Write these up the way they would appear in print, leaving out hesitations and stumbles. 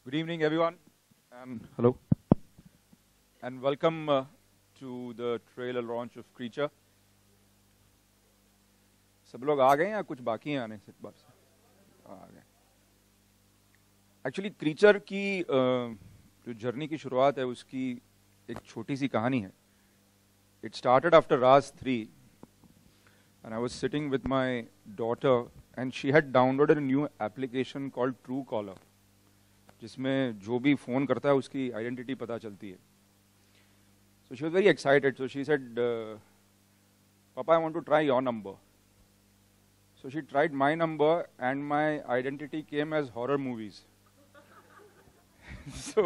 Good evening, everyone, and hello, and welcome to the trailer launch of Creature. सब लोग आ गए या कुछ बाकी हैं आने से बार से? आ गए. Actually, Creature की जो जर्नी की शुरुआत है उसकी एक छोटी सी कहानी है. It started after Raz 3, and I was sitting with my daughter, and she had downloaded a new application called Truecaller, जिसमें जो भी फोन करता है उसकी आइडेंटिटी पता चलती है. So she was very excited. So she said, "Papa, I want to try your number." So she tried my number, and my identity came as horror movies. So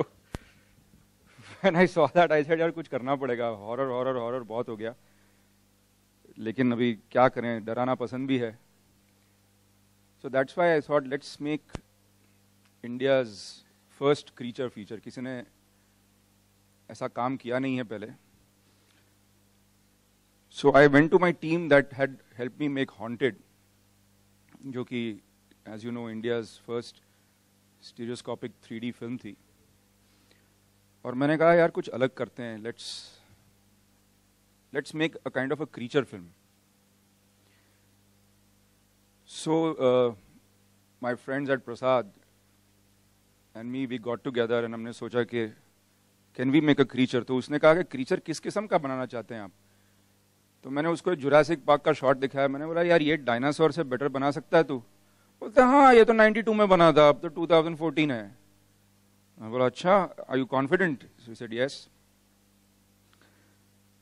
when I saw that, I said, "यार कुछ करना पड़ेगा. Horror बहुत हो गया. लेकिन अभी क्या करें? डराना पसंद भी है." So that's why I thought, let's make India's first creature feature. किसी ने ऐसा काम किया नहीं है पहले. So I went to my team that had helped me make Haunted, जो कि as you know India's first stereoscopic 3D film थी. और मैंने कहा यार कुछ अलग करते हैं. Let's make a kind of a creature film. So my friends at Prasad and me, we got together and हमने सोचा कि can we make a creature? तो उसने कहा कि creature किस किस्म का बनाना चाहते हैं आप? तो मैंने उसको जुरासिक पार्क का शॉट दिखाया. मैंने बोला यार ये डायनासोर से बेटर बना सकता है तू? बोलता हाँ ये तो 92 में बना था, अब तो 2014 है. मैं बोला अच्छा, are you confident? So he said yes.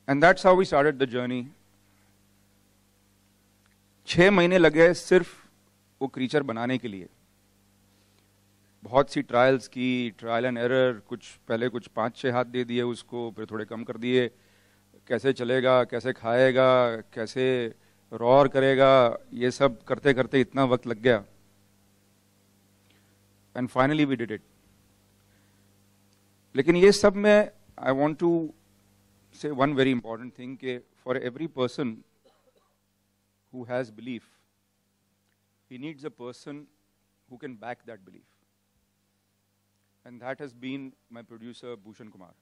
And that's how we started the journey. 6 महीने लगे सिर्फ वो क्रीचर बनाने के लिए. बहुत सी ट्रायल्स की, ट्रायल एंड एरर. पहले कुछ 5-6 हाथ दे दिए उसको, फिर थोड़े कम कर दिए. कैसे चलेगा, कैसे खाएगा, कैसे रॉर करेगा, ये सब करते करते इतना वक्त लग गया. And finally we did it. लेकिन ये सब में I want to say one very important thing कि for every person who has belief, he needs a person who can back that belief. And that has been my producer Bhushan Kumar.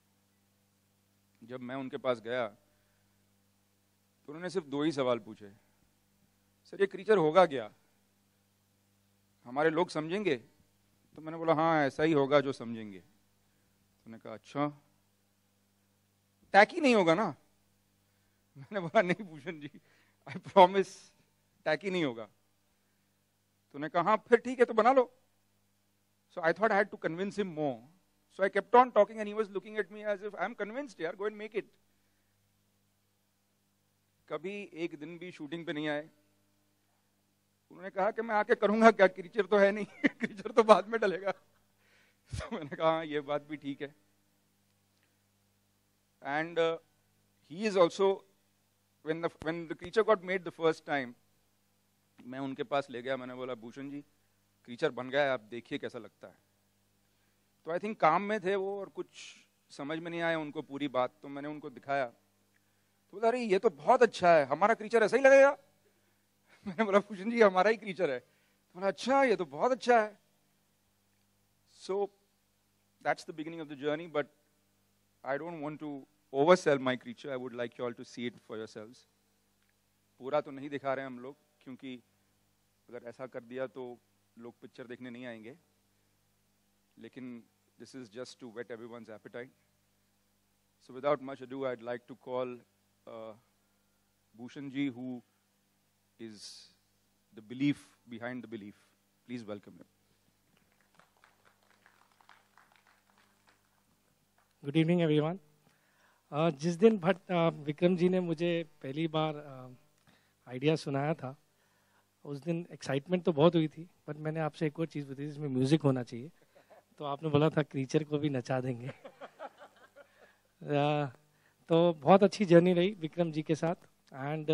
जब मैं उनके पास गया तो उन्होंने सिर्फ 2 ही सवाल पूछे. सर ये क्रीचर होगा क्या? हमारे लोग समझेंगे? तो मैंने बोला हाँ ऐसा ही होगा जो समझेंगे. तो उन्होंने कहा अच्छा, टैकी नहीं होगा ना? मैंने बोला नहीं Bhushan ji, I promise tacky नहीं होगा. तो उन्होंने कहा हाँ फिर ठीक है तो बना लो. So I thought I had to convince him more. So I kept on talking and he was looking at me as if I'm convinced यार, go and make it. कभी एक दिन भी शूटिंग पे नहीं आए. उन्होंने कहा कि मैं आके करूंगा क्या, क्रीचर तो है नहीं. क्रीचर तो बाद में डलेगा. तो मैंने कहा हाँ ये बात भी ठीक है. And he is also, when the creature got made the first time, मैं उनके पास ले गया. मैंने बोला भूषण जी क्रीचर बन गया है, आप देखिए कैसा लगता है. तो आई थिंक काम में थे वो और कुछ समझ में नहीं आया उनको पूरी बात. तो मैंने उनको दिखाया तो बोला अरे ये तो बहुत अच्छा है, हमारा क्रीचर ऐसा ही लगेगा. मैंने बोला भूषण जी हमारा ही क्रीचर है. तो बोला अच्छा ये तो बहुत अच्छा है. So that's the beginning of the journey. But I don't want to oversell my creature. I would like you all to see it for yourselves. पूरा तो नहीं दिखा रहे हैं हम लोग, क्योंकि अगर ऐसा कर दिया तो लोग पिक्चर देखने नहीं आएंगे. लेकिन this is just to whet everyone's appetite. So without much ado, I'd like to call Bhushan ji, who is the belief behind the belief. Please welcome him. Good evening, everyone. जिस दिन विक्रम जी ने मुझे पहली बार idea सुनाया था, उस दिन excitement तो बहुत हुई थी. बट मैंने आपसे एक और चीज़ बताई जिसमें म्यूजिक होना चाहिए. तो आपने बोला था क्रीचर को भी नचा देंगे. तो बहुत अच्छी जर्नी रही विक्रम जी के साथ. एंड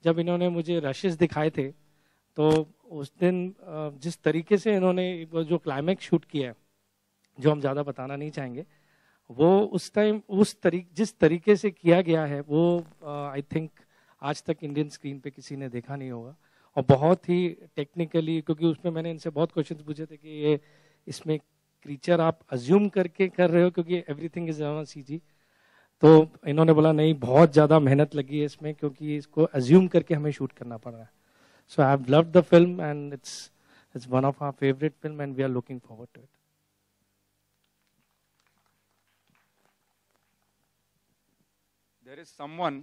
जब इन्होंने मुझे रशेस दिखाए थे तो उस दिन जिस तरीके से इन्होंने जो क्लाइमैक्स शूट किया है, जो हम ज़्यादा बताना नहीं चाहेंगे, वो उस टाइम जिस तरीके से किया गया है वो आई थिंक आज तक इंडियन स्क्रीन पे किसी ने देखा नहीं होगा. और बहुत ही टेक्निकली, क्योंकि उसमें मैंने इनसे बहुत क्वेश्चंस पूछे थे कि ये इसमें क्रीचर आप अज्यूम करके कर रहे हो क्योंकि एवरीथिंग इज ऑन सीजी, तो इन्होंने बोला नहीं बहुत ज़्यादा मेहनत लगी है इसमें क्योंकि इसको अज्यूम करके हमें शूट करना पड़ रहा है. So I have loved the film and it's one of our favourite film and we are looking forward to it. There is someone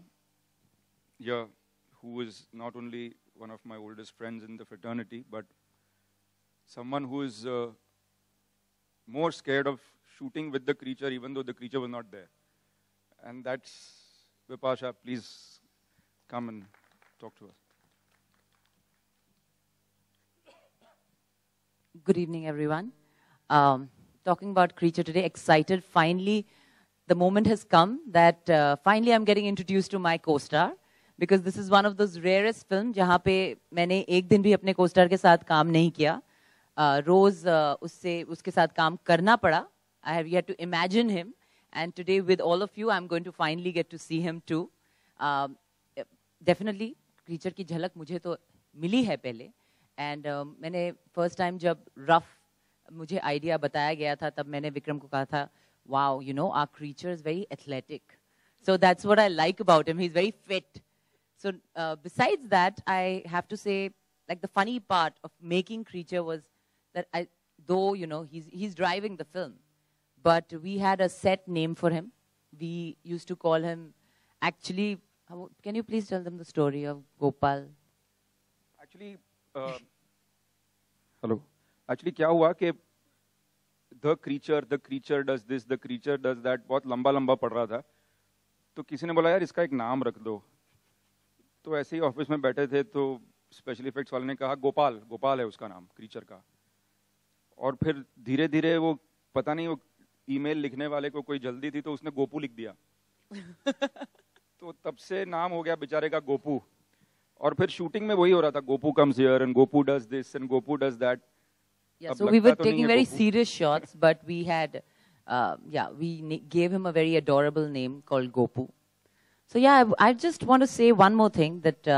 here who is not only one of my oldest friends in the fraternity, but someone who is more scared of shooting with the creature even though the creature was not there. And that's Vipasha. Please come and talk to us. Good evening, everyone. Talking about Creature today, excited. Finally, the moment has come that finally I'm getting introduced to my co-star, because this is one of those rarest films जहाँ पे मैंने एक दिन भी अपने co-star के साथ काम नहीं किया. रोज उसके साथ काम करना पड़ा. I have yet to imagine him, and today with all of you I'm going to finally get to see him too. Definitely Creature की झलक मुझे तो मिली है पहले, and मैंने first time जब rough मुझे idea बताया गया था तब मैंने विक्रम को कहा था, wow, you know, our creature is very athletic. So that's what I like about him. He's very fit. So besides that, I have to say, like, the funny part of making Creature was that though, you know, he's driving the film, but we had a set name for him. We used to call him, actually, can you please tell them the story of Gopal? Actually, hello. Actually, क्या हुआ कि the creature does this, the creature does that, बहुत लंबा लंबा पड़ रहा था. तो किसी ने बोला यार इसका एक नाम रख दो. तो ऐसे ही ऑफिस में बैठे थे तो स्पेशल इफेक्ट्स वाले ने कहा गोपाल है उसका नाम क्रीचर का. और फिर धीरे धीरे वो पता नहीं वो ईमेल लिखने वाले को कोई जल्दी थी तो उसने गोपू लिख दिया. तो तब से नाम हो गया बेचारे का गोपू. और फिर शूटिंग में वही हो रहा था, Gopu comes here and Gopu does this and Gopu does that. Yeah, so we were taking very serious shots, but we had, we gave him a very adorable name called Gopu. So yeah, I just want to say one more thing, that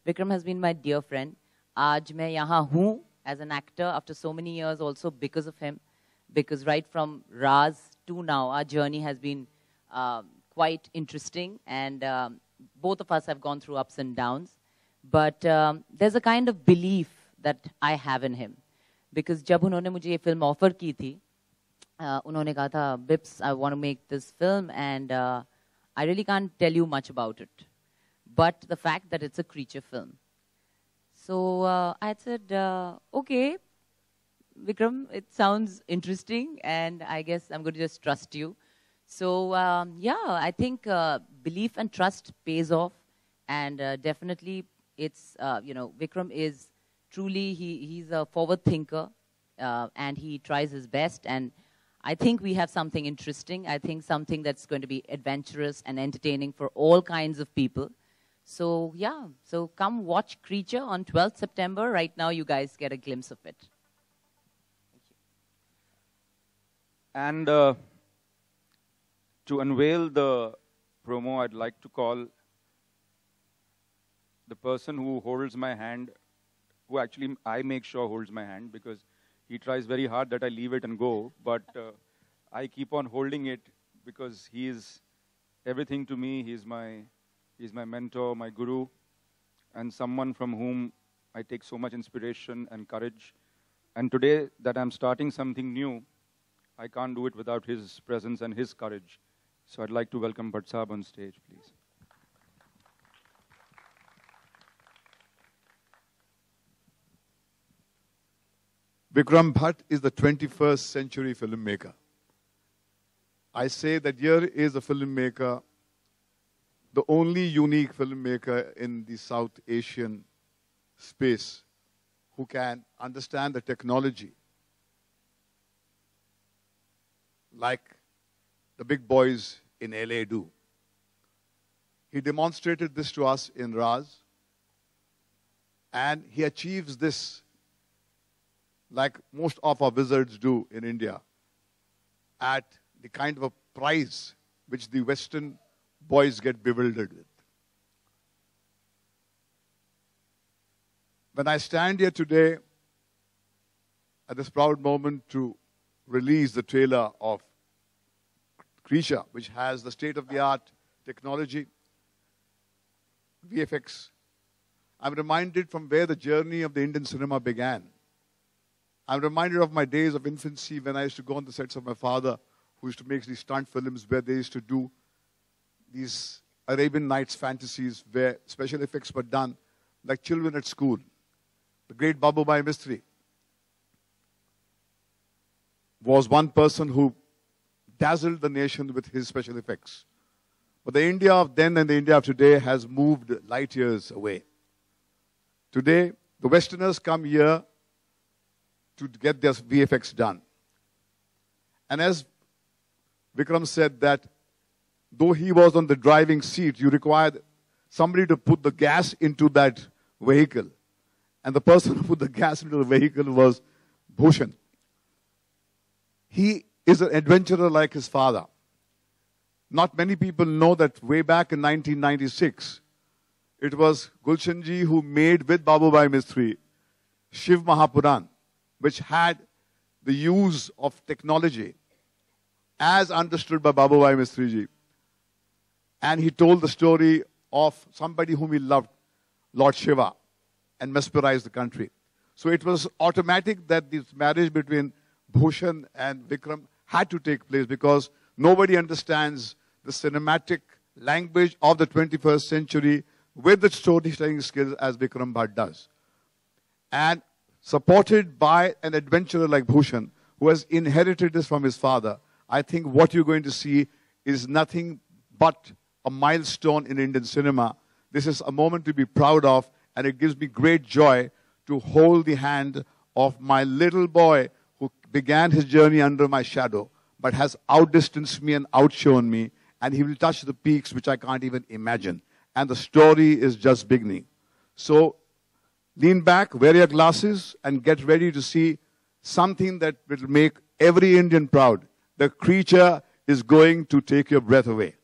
Vikram has been my dear friend. Aaj main yahan hu as an actor after so many years also because of him. Because right from Raz to now, our journey has been quite interesting, and both of us have gone through ups and downs. But there's a kind of belief that I have in him. Because जब उन्होंने मुझे ये film offer की थी, उन्होंने कहा था, Bips, I want to make this film and I really can't tell you much about it. But the fact that it's a creature film. So I said, okay, Vikram, it sounds interesting and I guess I'm going to just trust you. So yeah, I think belief and trust pays off, and definitely it's, you know, Vikram is truly, he's a forward thinker, and he tries his best. And I think we have something interesting. I think something that's going to be adventurous and entertaining for all kinds of people. So yeah, so come watch Creature on 12th September. Right now, you guys get a glimpse of it. Thank you. And to unveil the promo, I'd like to call the person who holds my hand, who actually I make sure holds my hand, because he tries very hard that I leave it and go, but I keep on holding it because he is everything to me. He's my mentor, my guru, and someone from whom I take so much inspiration and courage. And today that I'm starting something new, I can't do it without his presence and his courage. So I'd like to welcome Bhatt Sahab on stage, please. Vikram Bhatt is the 21st century filmmaker. I say that here is a filmmaker, the only unique filmmaker in the South Asian space who can understand the technology like the big boys in LA do. He demonstrated this to us in Raz, and he achieves this like most of our wizards do in India, at the kind of a price which the Western boys get bewildered with. When I stand here today at this proud moment to released the trailer of Creature, which has the state-of-the-art technology, VFX. I'm reminded from where the journey of the Indian cinema began. I'm reminded of my days of infancy when I used to go on the sets of my father, who used to make these stunt films where they used to do these Arabian Nights fantasies where special effects were done like children at school. The great Babu Bhai Mistry was one person who dazzled the nation with his special effects. But the India of then and the India of today has moved light years away. Today, the Westerners come here to get their VFX done. And as Vikram said that though he was on the driving seat, you required somebody to put the gas into that vehicle. And the person who put the gas into the vehicle was Bhushan. He is an adventurer like his father. Not many people know that way back in 1996, it was Gulshanji who made with Babu Bhai Mistry Shiv Mahapuran, which had the use of technology as understood by Babu Bhai Mistry ji. And he told the story of somebody whom he loved, Lord Shiva, and mesmerized the country. So it was automatic that this marriage between Bhushan and Vikram had to take place because nobody understands the cinematic language of the 21st century with the storytelling skills as Vikram Bhatt does. And supported by an adventurer like Bhushan, who has inherited this from his father, I think what you're going to see is nothing but a milestone in Indian cinema. This is a moment to be proud of, and it gives me great joy to hold the hand of my little boy who began his journey under my shadow, but has outdistanced me and outshone me, and he will touch the peaks which I can't even imagine. And the story is just beginning. So lean back, wear your glasses, and get ready to see something that will make every Indian proud. The Creature is going to take your breath away.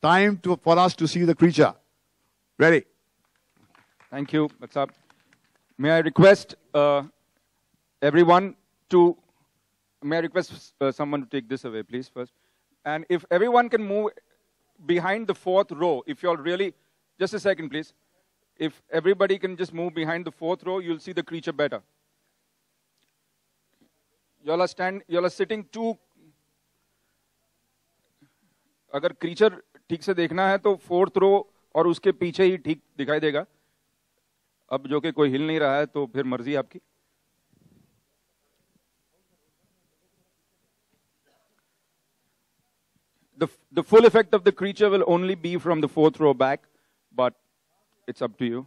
Time for us to see the Creature. Ready? Thank you. What's up? May I request everyone to, may I request someone to take this away, please, first. And if everyone can move behind the fourth row, if you're really, just a second, please. If everybody can just move behind the fourth row, you'll see the Creature better. Y'all are sitting too. अगर creature ठीक से देखना है तो fourth row और उसके पीछे ही ठीक दिखाई देगा. अब जो कि कोई हिल नहीं रहा है तो फिर मर्जी आपकी. The full effect of the Creature will only be from the fourth row back, but it's up to you.